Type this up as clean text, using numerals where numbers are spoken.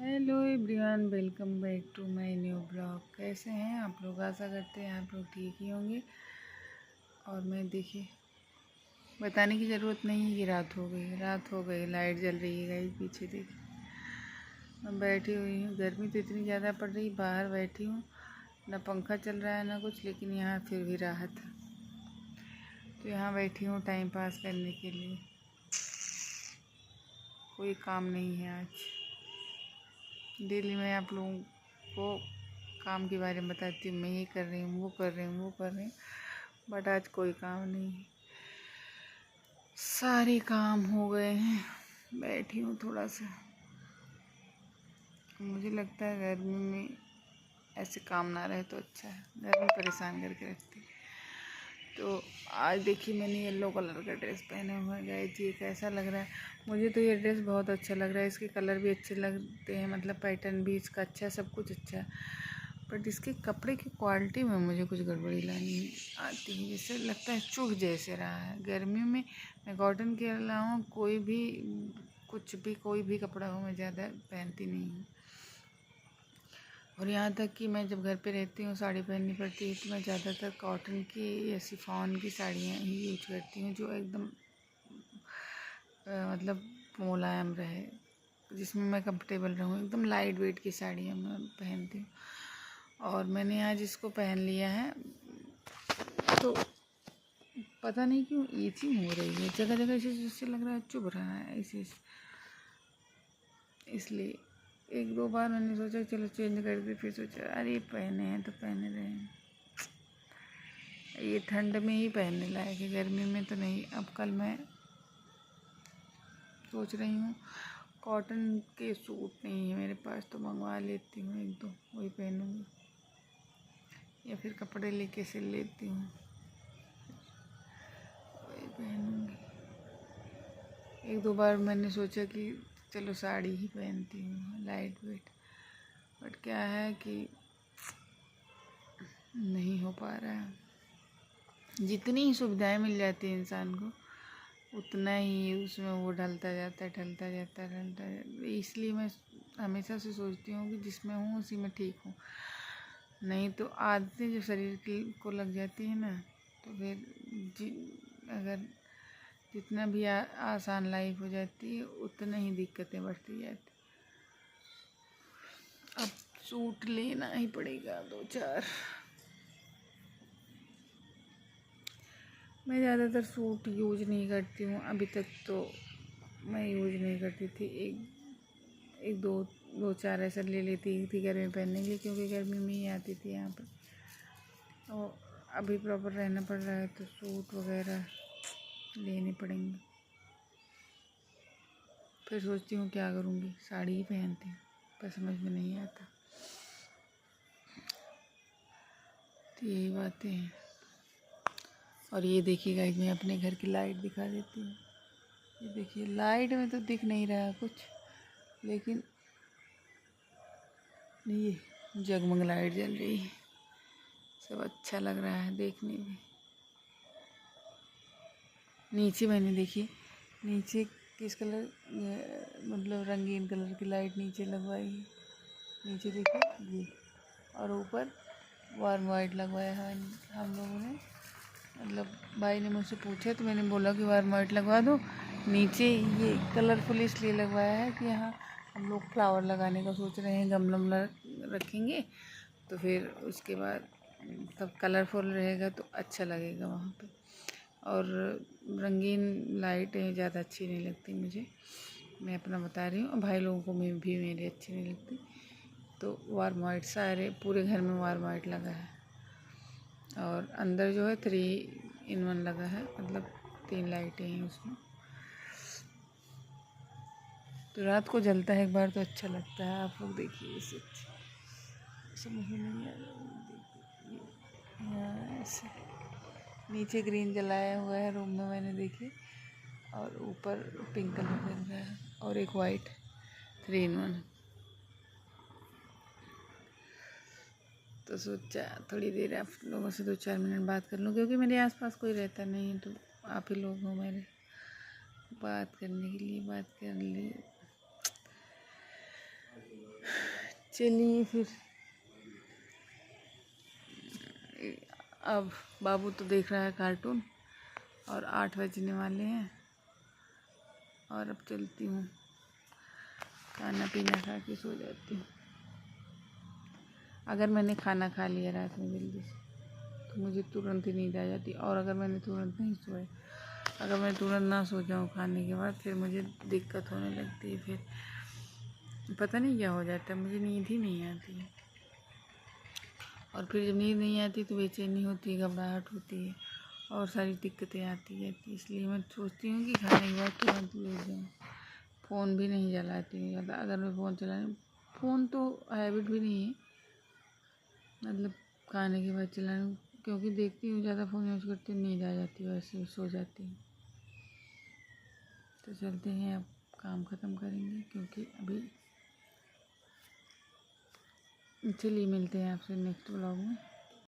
Hello everyone, welcome back to my new blog. कैसे हैं आप लोग? आशा करते हैं आप लोग ठीक ही होंगे। और मैं देखिए, बताने की ज़रूरत नहीं है कि रात हो गई, लाइट जल रही है गाइस। पीछे देखिए मैं बैठी हुई हूँ। गर्मी तो इतनी ज़्यादा पड़ रही, बाहर बैठी हूँ, ना पंखा चल रहा है ना कुछ, लेकिन यहाँ फिर भी राहत है। तो यहाँ बैठी हूँ टाइम पास करने के लिए। कोई काम नहीं है आज। डेली मैं आप लोगों को काम के बारे में बताती हूँ, मैं ये कर रही हूँ, वो कर रही हूँ, वो कर रही हूँ, बट आज कोई काम नहीं है। सारे काम हो गए हैं, बैठी हूँ थोड़ा सा। मुझे लगता है गर्मी में ऐसे काम ना रहे तो अच्छा है, गर्मी परेशान करके रखती है। तो आज देखिए मैंने येलो कलर का ड्रेस पहने हुआ है गाइस। ये कैसा लग रहा है? मुझे तो ये ड्रेस बहुत अच्छा लग रहा है। इसके कलर भी अच्छे लगते हैं, मतलब पैटर्न भी इसका अच्छा है, सब कुछ अच्छा है। बट इसके कपड़े की क्वालिटी में मुझे कुछ गड़बड़ी लानी आती है। जैसे लगता है चुभ जैसे रहा है। गर्मियों में मैं कॉटन के अलावा कोई भी कपड़ा हो मैं ज़्यादा पहनती नहीं हूँ। और यहाँ तक कि मैं जब घर पे रहती हूँ साड़ी पहननी पड़ती है तो मैं ज़्यादातर कॉटन की या शिफॉन की साड़ियाँ ही यूज करती हूँ, जो एकदम मतलब मुलायम रहे, जिसमें मैं कंफर्टेबल रहूँ। एकदम लाइट वेट की साड़ियाँ मैं पहनती हूँ। और मैंने आज इसको पहन लिया है तो पता नहीं क्यों ईचिंग हो रही है जगह जगह, जैसे लग रहा है चुभ रहा है इसे। इसलिए एक दो बार मैंने सोचा चलो चेंज कर दे, फिर सोचा अरे पहने हैं तो पहने रहे। ये ठंड में ही पहनने लायक है, गर्मी में तो नहीं। अब कल मैं सोच रही हूँ, कॉटन के सूट नहीं है मेरे पास तो मंगवा लेती हूँ एक दो, वही पहनूँगी, या फिर कपड़े लेके सिल लेती हूँ, वही पहनूँगी। एक दो बार मैंने सोचा कि चलो साड़ी ही पहनती हूँ लाइट वेट, बट क्या है कि नहीं हो पा रहा है। जितनी ही सुविधाएं मिल जाती है इंसान को, उतना ही उसमें वो ढलता जाता है। इसलिए मैं हमेशा से सोचती हूँ कि जिसमें हूँ उसी में ठीक हूँ। नहीं तो आदतें जो शरीर की को लग जाती है ना, तो फिर अगर जितना भी आसान लाइफ हो जाती है उतना ही दिक्कतें बढ़ती जाती। अब सूट लेना ही पड़ेगा दो चार। मैं ज़्यादातर सूट यूज नहीं करती हूँ अभी तक, तो मैं यूज नहीं करती थी। एक दो चार ऐसा ले लेती थी घर में पहनने के लिए, क्योंकि गर्मी में ही आती थी यहाँ पर। और अभी प्रॉपर रहना पड़ रहा है तो सूट वगैरह लेने पड़ेंगे। फिर सोचती हूँ क्या करूँगी, साड़ी ही पहनती हूँ, पर समझ में नहीं आता। तो यही बातें हैं। और ये देखिए गाइस, मैं अपने घर की लाइट दिखा देती हूँ। ये देखिए, लाइट में तो दिख नहीं रहा कुछ, लेकिन ये जगमग लाइट जल रही है, सब अच्छा लग रहा है देखने में। नीचे मैंने देखिए, नीचे किस कलर मतलब रंगीन कलर की लाइट नीचे लगवाई है। नीचे देखिए ये, और ऊपर वार्म वाइट लगवाया है हम लोगों ने। मतलब भाई ने मुझसे पूछा तो मैंने बोला कि वार्म वाइट लगवा दो। नीचे ये कलरफुल इसलिए लगवाया है कि यहाँ हम लोग फ्लावर लगाने का सोच रहे हैं, गमला रखेंगे तो फिर उसके बाद तब कलरफुल रहेगा तो अच्छा लगेगा वहाँ पे। और रंगीन लाइटें ज़्यादा अच्छी नहीं लगती मुझे, मैं अपना बता रही हूँ। भाई लोगों को भी मेरी अच्छी नहीं लगती। तो वार्म वाइट सारे पूरे घर में वार्म वाइट लगा है। और अंदर जो है 3 in 1 लगा है, मतलब 3 लाइटें हैं उसमें। तो रात को जलता है एक बार तो अच्छा लगता है। आप लोग देखिए इसे, समझ में नहीं आ रहा। ऐसे नीचे ग्रीन जलाया हुआ है रूम में मैंने देखी, और ऊपर पिंक कलर जल रहा है, और एक वाइट 3 in 1। तो सोचा थोड़ी देर आप लोगों से 2-4 मिनट बात कर लूँ, क्योंकि मेरे आसपास कोई रहता नहीं है, तो आप ही लोग हो मेरे बात करने के लिए। बात कर ली। चलिए फिर, अब बाबू तो देख रहा है कार्टून और 8 बजने वाले हैं, और अब चलती हूँ, खाना पीना खा के सो जाती हूँ। अगर मैंने खाना खा लिया रात में जल्दी से तो मुझे तुरंत ही नींद आ जाती, और अगर मैंने तुरंत नहीं सोया, अगर मैं तुरंत ना सो जाऊँ खाने के बाद, फिर मुझे दिक्कत होने लगती है। फिर पता नहीं क्या हो जाता है, मुझे नींद ही नहीं आती है। और फिर जब नींद नहीं आती तो बेचैनी होती है, घबराहट होती है, और सारी दिक्कतें आती रहती है। इसलिए मैं सोचती हूँ कि खाने के बाद तुरंत लेट जाऊँ। फ़ोन भी नहीं चलाती हूँ ज़्यादा। अगर मैं फ़ोन तो हैबिट भी नहीं है, मतलब खाने के बाद चलाना, क्योंकि देखती हूँ ज़्यादा फ़ोन यूज़ करती हूँ, नींद आ जाती है, वैसे सो जाती हूँ। तो चलते हैं, अब काम ख़त्म करेंगे, क्योंकि अभी। चलिए मिलते हैं आपसे नेक्स्ट व्लॉग में।